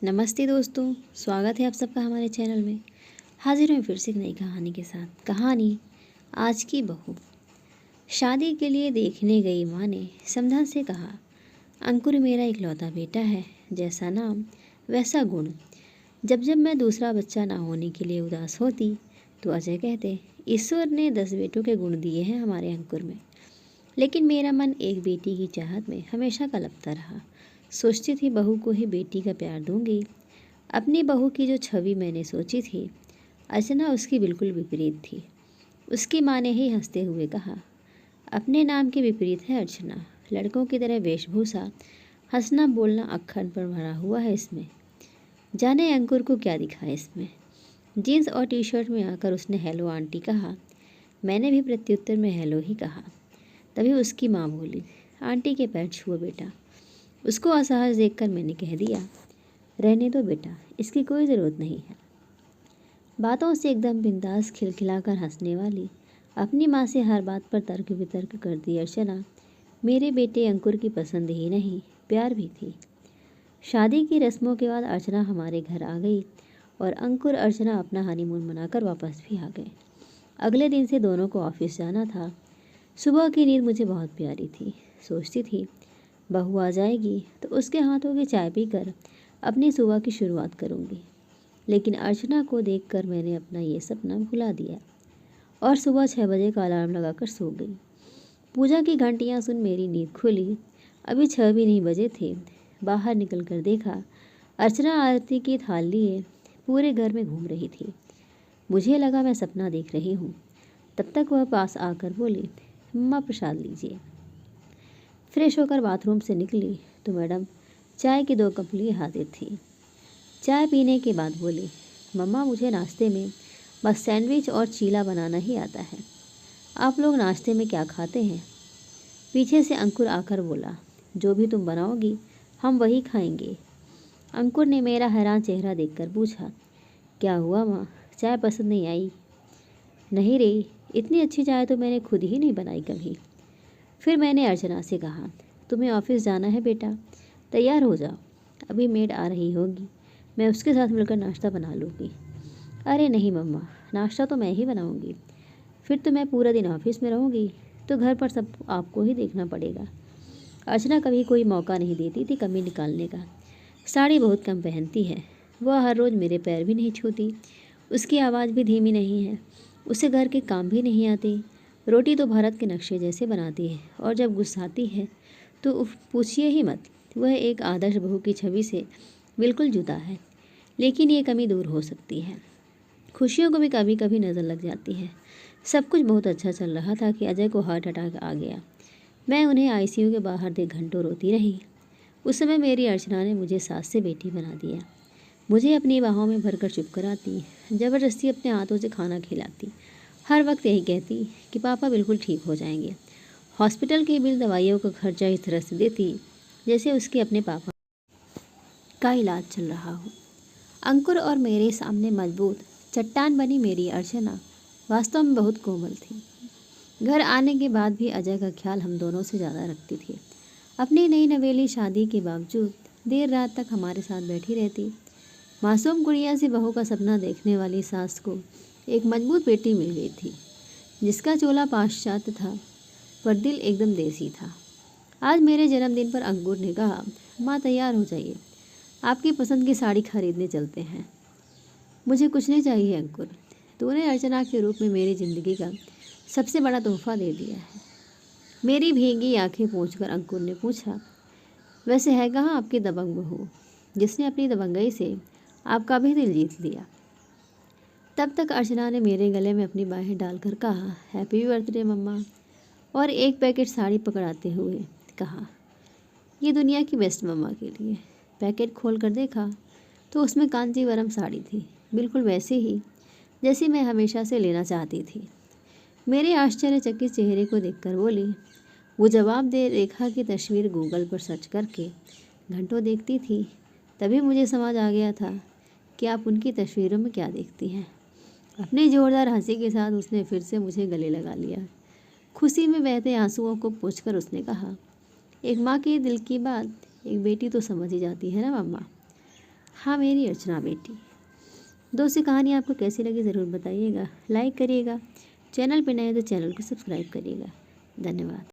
नमस्ते दोस्तों, स्वागत है आप सबका हमारे चैनल में। हाजिर हूँ फिर से एक नई कहानी के साथ। कहानी आज की बहू। शादी के लिए देखने गई माँ ने समधन से कहा, अंकुर मेरा इकलौता बेटा है, जैसा नाम वैसा गुण। जब जब मैं दूसरा बच्चा ना होने के लिए उदास होती तो अजय कहते, ईश्वर ने 10 बेटों के गुण दिए हैं हमारे अंकुर में। लेकिन मेरा मन एक बेटी की चाहत में हमेशा कलपता रहा। सोचती थी बहू को ही बेटी का प्यार दूंगी। अपनी बहू की जो छवि मैंने सोची थी, अर्चना उसकी बिल्कुल विपरीत थी। उसकी माँ ने ही हंसते हुए कहा, अपने नाम के विपरीत है अर्चना। लड़कों की तरह वेशभूषा, हंसना बोलना अक्खन पर भरा हुआ है इसमें। जाने अंकुर को क्या दिखा इसमें। जीन्स और टी शर्ट में आकर उसने हेलो आंटी कहा। मैंने भी प्रत्युत्तर में हेलो ही कहा। तभी उसकी माँ बोली, आंटी के पैर छुओ बेटा। उसको असहज देखकर मैंने कह दिया, रहने दो बेटा, इसकी कोई ज़रूरत नहीं है। बातों से एकदम बिंदास खिलखिलाकर हंसने वाली अपनी माँ से हर बात पर तर्क वितर्क करती अर्चना मेरे बेटे अंकुर की पसंद ही नहीं, प्यार भी थी। शादी की रस्मों के बाद अर्चना हमारे घर आ गई और अंकुर अर्चना अपना हनीमून मनाकर वापस भी आ गए। अगले दिन से दोनों को ऑफिस जाना था। सुबह की नींद मुझे बहुत प्यारी थी। सोचती थी बहू आ जाएगी तो उसके हाथों की चाय पीकर अपनी सुबह की शुरुआत करूंगी। लेकिन अर्चना को देखकर मैंने अपना ये सपना भुला दिया और सुबह 6 बजे का अलार्म लगाकर सो गई। पूजा की घंटियां सुन मेरी नींद खुली। अभी 6 भी नहीं बजे थे। बाहर निकलकर देखा, अर्चना आरती की थाल लिए पूरे घर में घूम रही थी। मुझे लगा मैं सपना देख रही हूँ। तब तक वह पास आकर बोली, मम्मा प्रसाद लीजिए। फ्रेश होकर बाथरूम से निकली तो मैडम चाय की 2 कप लिए हाजिर थी। चाय पीने के बाद बोली, मम्मा मुझे नाश्ते में बस सैंडविच और चीला बनाना ही आता है। आप लोग नाश्ते में क्या खाते हैं? पीछे से अंकुर आकर बोला, जो भी तुम बनाओगी हम वही खाएंगे। अंकुर ने मेरा हैरान चेहरा देखकर पूछा, क्या हुआ माँ, चाय पसंद नहीं आई? नहीं रे, इतनी अच्छी चाय तो मैंने खुद ही नहीं बनाई कभी। फिर मैंने अर्चना से कहा, तुम्हें ऑफिस जाना है बेटा, तैयार हो जाओ, अभी मेड आ रही होगी, मैं उसके साथ मिलकर नाश्ता बना लूँगी। अरे नहीं मम्मा, नाश्ता तो मैं ही बनाऊँगी। फिर तो मैं पूरा दिन ऑफिस में रहूँगी तो घर पर सब आपको ही देखना पड़ेगा। अर्चना कभी कोई मौका नहीं देती थी कमी निकालने का। साड़ी बहुत कम पहनती है। वह हर रोज़ मेरे पैर भी नहीं छूती। उसकी आवाज़ भी धीमी नहीं है। उसे घर के काम भी नहीं आते। रोटी तो भारत के नक्शे जैसे बनाती है और जब गुस्साती है तो उफ पूछिए ही मत। वह एक आदर्श बहू की छवि से बिल्कुल जुदा है। लेकिन ये कमी दूर हो सकती है। खुशियों को भी कभी कभी नज़र लग जाती है। सब कुछ बहुत अच्छा चल रहा था कि अजय को हार्ट अटैक आ गया। मैं उन्हें आईसीयू के बाहर देख घंटों रोती रही। उस समय मेरी अर्चना ने मुझे सास से बेटी बना दिया। मुझे अपनी बाहों में भरकर चुप कराती, ज़बरदस्ती अपने हाथों से खाना खिलाती। हर वक्त यही कहती कि पापा बिल्कुल ठीक हो जाएंगे। हॉस्पिटल के बिल, दवाइयों का खर्चा इस तरह से देती जैसे उसके अपने पापा का इलाज चल रहा हो। अंकुर और मेरे सामने मजबूत चट्टान बनी मेरी अर्चना वास्तव में बहुत कोमल थी। घर आने के बाद भी अजय का ख्याल हम दोनों से ज़्यादा रखती थी। अपनी नई नवेली शादी के बावजूद देर रात तक हमारे साथ बैठी रहती। मासूम गुड़िया से बहू का सपना देखने वाली सास को एक मजबूत बेटी मिल गई थी, जिसका चोला पाश्चात्य था पर दिल एकदम देसी था। आज मेरे जन्मदिन पर अंकुर ने कहा, माँ तैयार हो जाइए, आपकी पसंद की साड़ी खरीदने चलते हैं। मुझे कुछ नहीं चाहिए अंकुर, तूने अर्चना के रूप में मेरी ज़िंदगी का सबसे बड़ा तोहफा दे दिया है। मेरी भीगी आंखें पोंछकर अंकुर ने पूछा, वैसे है कहाँ आपकी दबंग बहू, जिसने अपनी दबंगई से आपका भी दिल जीत लिया? तब तक अर्चना ने मेरे गले में अपनी बाहें डालकर कहा, हैप्पी बर्थडे मम्मा, और एक पैकेट साड़ी पकड़ाते हुए कहा, ये दुनिया की बेस्ट मम्मा के लिए। पैकेट खोल कर देखा तो उसमें कांजीवरम साड़ी थी, बिल्कुल वैसे ही जैसी मैं हमेशा से लेना चाहती थी। मेरे आश्चर्यचकित चेहरे को देखकर बोली, वो जवाब दे रेखा की तस्वीर गूगल पर सर्च करके घंटों देखती थी। तभी मुझे समझ आ गया था कि आप उनकी तस्वीरों में क्या देखती हैं। अपनी जोरदार हंसी के साथ उसने फिर से मुझे गले लगा लिया। खुशी में बहते आंसुओं को पोंछकर उसने कहा, एक माँ के दिल की बात एक बेटी तो समझ ही जाती है ना मम्मा। हाँ मेरी अर्चना बेटी। दोस्तों कहानी आपको कैसी लगी ज़रूर बताइएगा, लाइक करिएगा, चैनल पर नए तो चैनल को सब्सक्राइब करिएगा। धन्यवाद।